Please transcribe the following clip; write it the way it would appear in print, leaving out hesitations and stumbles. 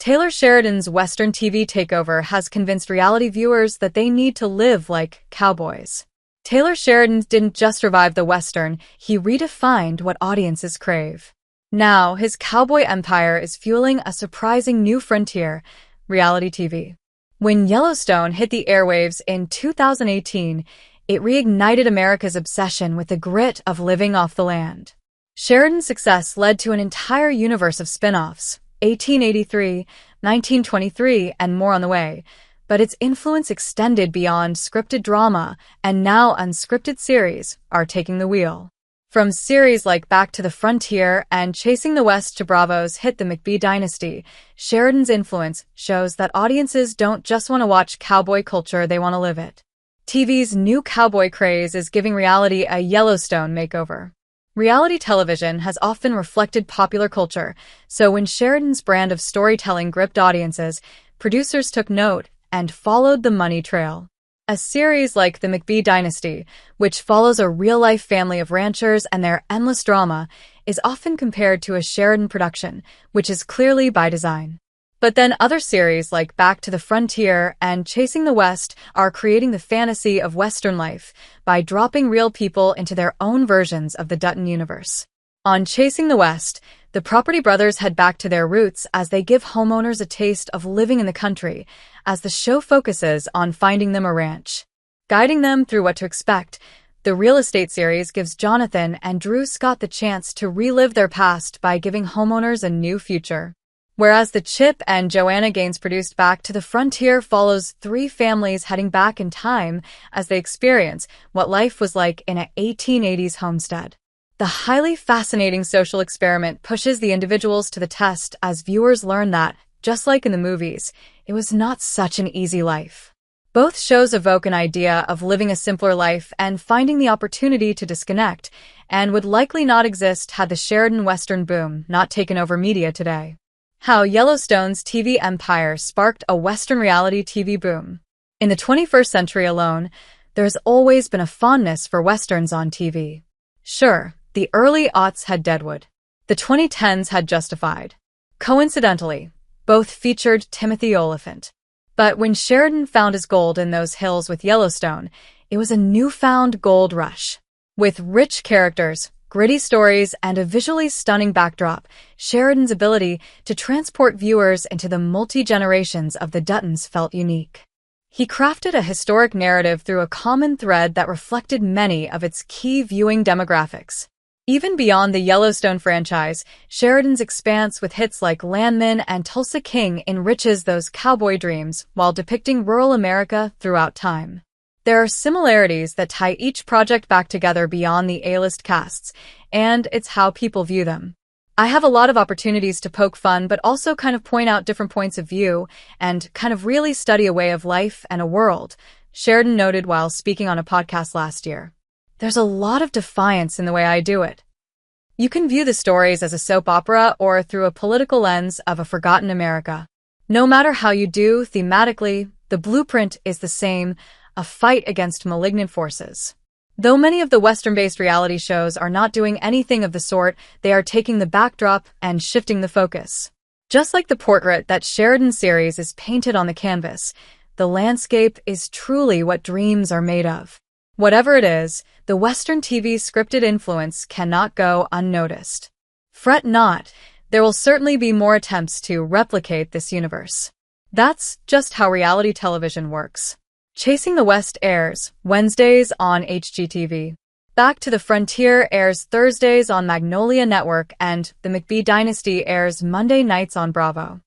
Taylor Sheridan's Western TV takeover has convinced reality viewers that they need to live like cowboys. Taylor Sheridan didn't just revive the Western, he redefined what audiences crave. Now, his cowboy empire is fueling a surprising new frontier, reality TV. When Yellowstone hit the airwaves in 2018, it reignited America's obsession with the grit of living off the land. Sheridan's success led to an entire universe of spin-offs, 1883, 1923, and more on the way, but its influence extended beyond scripted drama, and now unscripted series are taking the wheel. From series like Back to the Frontier and Chasing the West to Bravo's hit The McBee Dynasty, Sheridan's influence shows that audiences don't just want to watch cowboy culture, they want to live it. TV's new cowboy craze is giving reality a Yellowstone makeover. Reality television has often reflected popular culture, so when Sheridan's brand of storytelling gripped audiences, producers took note and followed the money trail. A series like The McBee Dynasty, which follows a real-life family of ranchers and their endless drama, is often compared to a Sheridan production, which is clearly by design. But then other series like Back to the Frontier and Chasing the West are creating the fantasy of Western life by dropping real people into their own versions of the Dutton universe. On Chasing the West, the Property Brothers head back to their roots as they give homeowners a taste of living in the country, as the show focuses on finding them a ranch. Guiding them through what to expect, the real estate series gives Jonathan and Drew Scott the chance to relive their past by giving homeowners a new future. Whereas the Chip and Joanna Gaines-produced Back to the Frontier follows three families heading back in time as they experience what life was like in an 1880s homestead. The highly fascinating social experiment pushes the individuals to the test as viewers learn that, just like in the movies, it was not such an easy life. Both shows evoke an idea of living a simpler life and finding the opportunity to disconnect, and would likely not exist had the Sheridan Western boom not taken over media today. How Yellowstone's TV empire sparked a Western reality TV boom. In the 21st century alone, there's always been a fondness for Westerns on TV. Sure, the early aughts had Deadwood. The 2010s had Justified. Coincidentally, both featured Timothy Olyphant. But when Sheridan found his gold in those hills with Yellowstone, it was a newfound gold rush. With rich characters, gritty stories, and a visually stunning backdrop, Sheridan's ability to transport viewers into the multi-generations of the Duttons felt unique. He crafted a historic narrative through a common thread that reflected many of its key viewing demographics. Even beyond the Yellowstone franchise, Sheridan's expanse with hits like Landman and Tulsa King enriches those cowboy dreams while depicting rural America throughout time. There are similarities that tie each project back together beyond the A-list casts, and it's how people view them. I have a lot of opportunities to poke fun, but also kind of point out different points of view and kind of really study a way of life and a world, Sheridan noted while speaking on a podcast last year. There's a lot of defiance in the way I do it. You can view the stories as a soap opera or through a political lens of a forgotten America. No matter how you do, thematically, the blueprint is the same, a fight against malignant forces. Though many of the Western-based reality shows are not doing anything of the sort, they are taking the backdrop and shifting the focus. Just like the portrait that Sheridan's series is painted on the canvas, the landscape is truly what dreams are made of. Whatever it is, the Western TV's scripted influence cannot go unnoticed. Fret not, there will certainly be more attempts to replicate this universe. That's just how reality television works. Chasing the West airs Wednesdays on HGTV. Back to the Frontier airs Thursdays on Magnolia Network, and The McBee Dynasty airs Monday nights on Bravo.